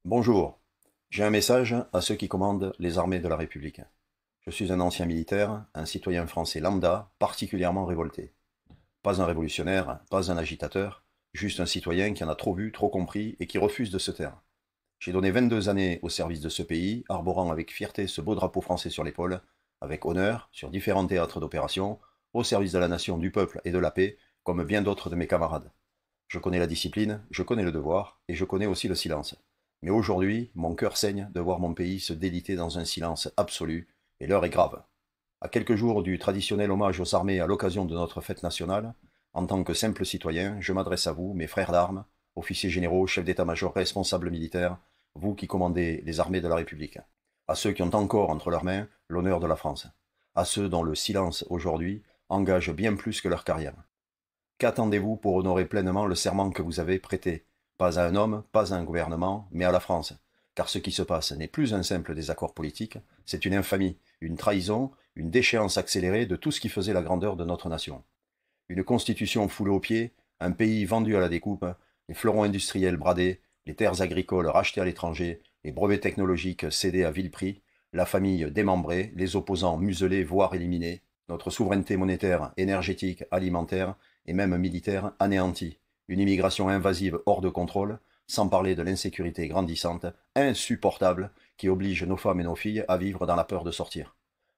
Bonjour, j'ai un message à ceux qui commandent les armées de la République. Je suis un ancien militaire, un citoyen français lambda, particulièrement révolté. Pas un révolutionnaire, pas un agitateur, juste un citoyen qui en a trop vu, trop compris et qui refuse de se taire. J'ai donné 22 années au service de ce pays, arborant avec fierté ce beau drapeau français sur l'épaule, avec honneur, sur différents théâtres d'opération, au service de la nation, du peuple et de la paix, comme bien d'autres de mes camarades. Je connais la discipline, je connais le devoir, et je connais aussi le silence. Mais aujourd'hui, mon cœur saigne de voir mon pays se déliter dans un silence absolu, et l'heure est grave. À quelques jours du traditionnel hommage aux armées à l'occasion de notre fête nationale, en tant que simple citoyen, je m'adresse à vous, mes frères d'armes, officiers généraux, chefs d'état-major, responsables militaires, vous qui commandez les armées de la République, à ceux qui ont encore entre leurs mains l'honneur de la France, à ceux dont le silence aujourd'hui engage bien plus que leur carrière. Qu'attendez-vous pour honorer pleinement le serment que vous avez prêté, pas à un homme, pas à un gouvernement, mais à la France? Car ce qui se passe n'est plus un simple désaccord politique, c'est une infamie, une trahison, une déchéance accélérée de tout ce qui faisait la grandeur de notre nation. Une constitution foulée aux pieds, un pays vendu à la découpe, les fleurons industriels bradés, les terres agricoles rachetées à l'étranger, les brevets technologiques cédés à vil prix, la famille démembrée, les opposants muselés voire éliminés, notre souveraineté monétaire, énergétique, alimentaire et même militaire anéantie, une immigration invasive hors de contrôle, sans parler de l'insécurité grandissante, insupportable, qui oblige nos femmes et nos filles à vivre dans la peur de sortir.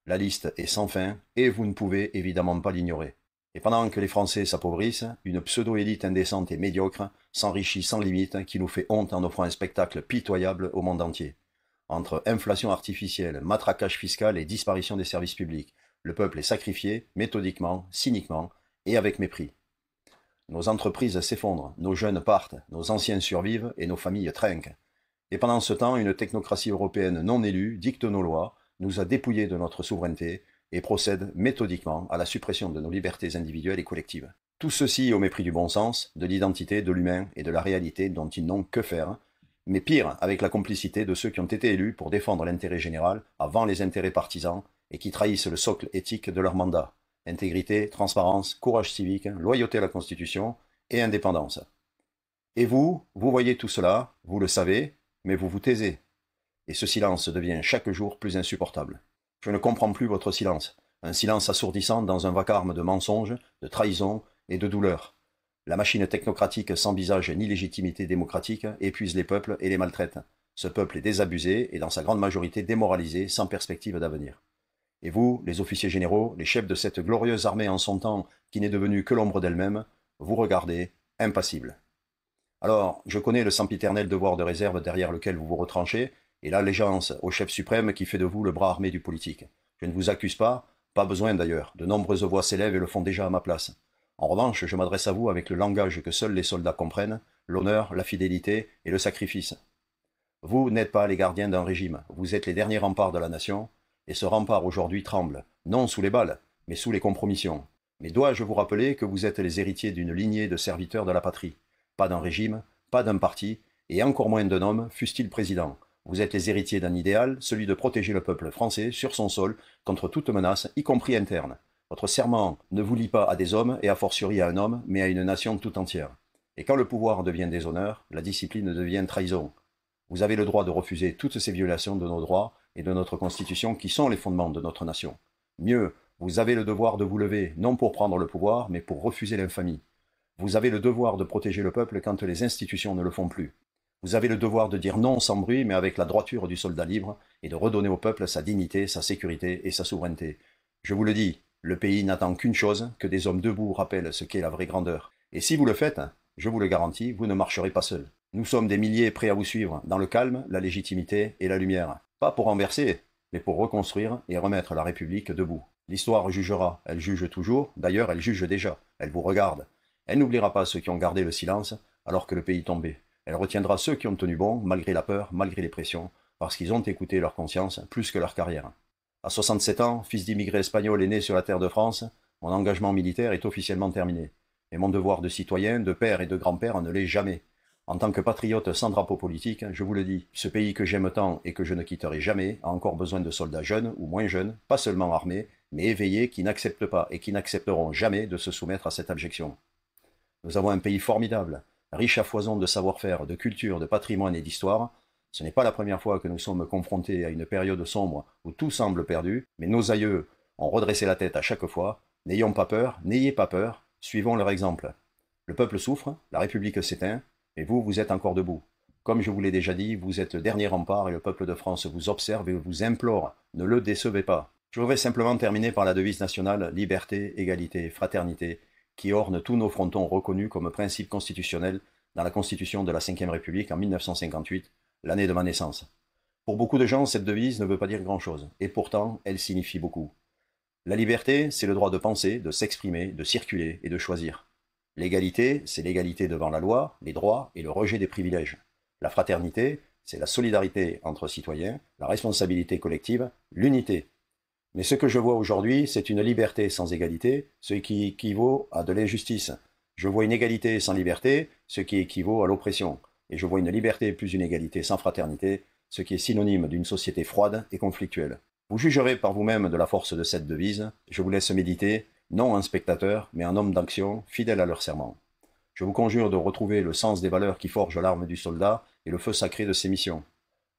La liste est sans fin, et vous ne pouvez évidemment pas l'ignorer. Et pendant que les Français s'appauvrissent, une pseudo-élite indécente et médiocre s'enrichit sans limite qui nous fait honte en offrant un spectacle pitoyable au monde entier. Entre inflation artificielle, matraquage fiscal et disparition des services publics, le peuple est sacrifié, méthodiquement, cyniquement et avec mépris. Nos entreprises s'effondrent, nos jeunes partent, nos anciens survivent et nos familles trinquent. Et pendant ce temps, une technocratie européenne non élue dicte nos lois, nous a dépouillés de notre souveraineté et procède méthodiquement à la suppression de nos libertés individuelles et collectives. Tout ceci au mépris du bon sens, de l'identité, de l'humain et de la réalité dont ils n'ont que faire, mais pire, avec la complicité de ceux qui ont été élus pour défendre l'intérêt général avant les intérêts partisans et qui trahissent le socle éthique de leur mandat. Intégrité, transparence, courage civique, loyauté à la Constitution et indépendance. Et vous voyez tout cela, vous le savez, mais vous vous taisez. Et ce silence devient chaque jour plus insupportable. Je ne comprends plus votre silence, un silence assourdissant dans un vacarme de mensonges, de trahisons et de douleurs. La machine technocratique sans visage ni légitimité démocratique épuise les peuples et les maltraite. Ce peuple est désabusé et dans sa grande majorité démoralisé, sans perspective d'avenir. Et vous, les officiers généraux, les chefs de cette glorieuse armée en son temps qui n'est devenue que l'ombre d'elle-même, vous regardez, impassibles. Alors, je connais le sempiternel devoir de réserve derrière lequel vous vous retranchez, et l'allégeance au chef suprême qui fait de vous le bras armé du politique. Je ne vous accuse pas besoin d'ailleurs, de nombreuses voix s'élèvent et le font déjà à ma place. En revanche, je m'adresse à vous avec le langage que seuls les soldats comprennent, l'honneur, la fidélité et le sacrifice. Vous n'êtes pas les gardiens d'un régime, vous êtes les derniers remparts de la nation, et ce rempart aujourd'hui tremble, non sous les balles, mais sous les compromissions. Mais dois-je vous rappeler que vous êtes les héritiers d'une lignée de serviteurs de la patrie, pas d'un régime, pas d'un parti, et encore moins d'un homme, fût-il président. Vous êtes les héritiers d'un idéal, celui de protéger le peuple français sur son sol contre toute menace, y compris interne. Votre serment ne vous lie pas à des hommes et a fortiori à un homme, mais à une nation tout entière. Et quand le pouvoir devient déshonneur, la discipline devient trahison. Vous avez le droit de refuser toutes ces violations de nos droits et de notre Constitution qui sont les fondements de notre nation. Mieux, vous avez le devoir de vous lever, non pour prendre le pouvoir, mais pour refuser l'infamie. Vous avez le devoir de protéger le peuple quand les institutions ne le font plus. Vous avez le devoir de dire non sans bruit, mais avec la droiture du soldat libre, et de redonner au peuple sa dignité, sa sécurité et sa souveraineté. Je vous le dis, le pays n'attend qu'une chose, que des hommes debout rappellent ce qu'est la vraie grandeur. Et si vous le faites, je vous le garantis, vous ne marcherez pas seul. Nous sommes des milliers prêts à vous suivre, dans le calme, la légitimité et la lumière. Pas pour renverser, mais pour reconstruire et remettre la République debout. L'histoire jugera, elle juge toujours, d'ailleurs elle juge déjà, elle vous regarde. Elle n'oubliera pas ceux qui ont gardé le silence alors que le pays tombait. Elle retiendra ceux qui ont tenu bon, malgré la peur, malgré les pressions, parce qu'ils ont écouté leur conscience plus que leur carrière. À 67 ans, fils d'immigrés espagnols et né sur la terre de France, mon engagement militaire est officiellement terminé. Et mon devoir de citoyen, de père et de grand-père ne l'est jamais. En tant que patriote sans drapeau politique, je vous le dis, ce pays que j'aime tant et que je ne quitterai jamais a encore besoin de soldats jeunes ou moins jeunes, pas seulement armés, mais éveillés qui n'acceptent pas et qui n'accepteront jamais de se soumettre à cette abjection. Nous avons un pays formidable, riche à foison de savoir-faire, de culture, de patrimoine et d'histoire. Ce n'est pas la première fois que nous sommes confrontés à une période sombre où tout semble perdu, mais nos aïeux ont redressé la tête à chaque fois. N'ayons pas peur, n'ayez pas peur, suivons leur exemple. Le peuple souffre, la République s'éteint, mais vous, vous êtes encore debout. Comme je vous l'ai déjà dit, vous êtes dernier rempart et le peuple de France vous observe et vous implore. Ne le décevez pas. Je voudrais simplement terminer par la devise nationale liberté, égalité, fraternité, qui orne tous nos frontons reconnus comme principe constitutionnel dans la Constitution de la Ve République en 1958, l'année de ma naissance. Pour beaucoup de gens, cette devise ne veut pas dire grand-chose, et pourtant, elle signifie beaucoup. La liberté, c'est le droit de penser, de s'exprimer, de circuler et de choisir. L'égalité, c'est l'égalité devant la loi, les droits et le rejet des privilèges. La fraternité, c'est la solidarité entre citoyens, la responsabilité collective, l'unité. Mais ce que je vois aujourd'hui, c'est une liberté sans égalité, ce qui équivaut à de l'injustice. Je vois une égalité sans liberté, ce qui équivaut à l'oppression. Et je vois une liberté plus une égalité sans fraternité, ce qui est synonyme d'une société froide et conflictuelle. Vous jugerez par vous-même de la force de cette devise. Je vous laisse méditer, non un spectateur, mais un homme d'action, fidèle à leur serment. Je vous conjure de retrouver le sens des valeurs qui forgent l'arme du soldat et le feu sacré de ses missions.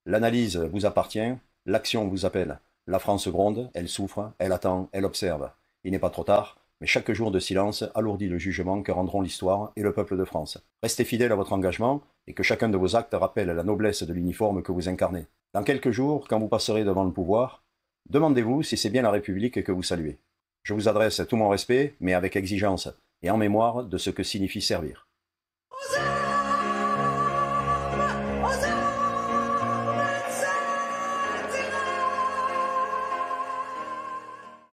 L'analyse vous appartient, l'action vous appelle. La France gronde, elle souffre, elle attend, elle observe. Il n'est pas trop tard, mais chaque jour de silence alourdit le jugement que rendront l'histoire et le peuple de France. Restez fidèle à votre engagement et que chacun de vos actes rappelle la noblesse de l'uniforme que vous incarnez. Dans quelques jours, quand vous passerez devant le pouvoir, demandez-vous si c'est bien la République que vous saluez. Je vous adresse tout mon respect, mais avec exigence, et en mémoire de ce que signifie servir.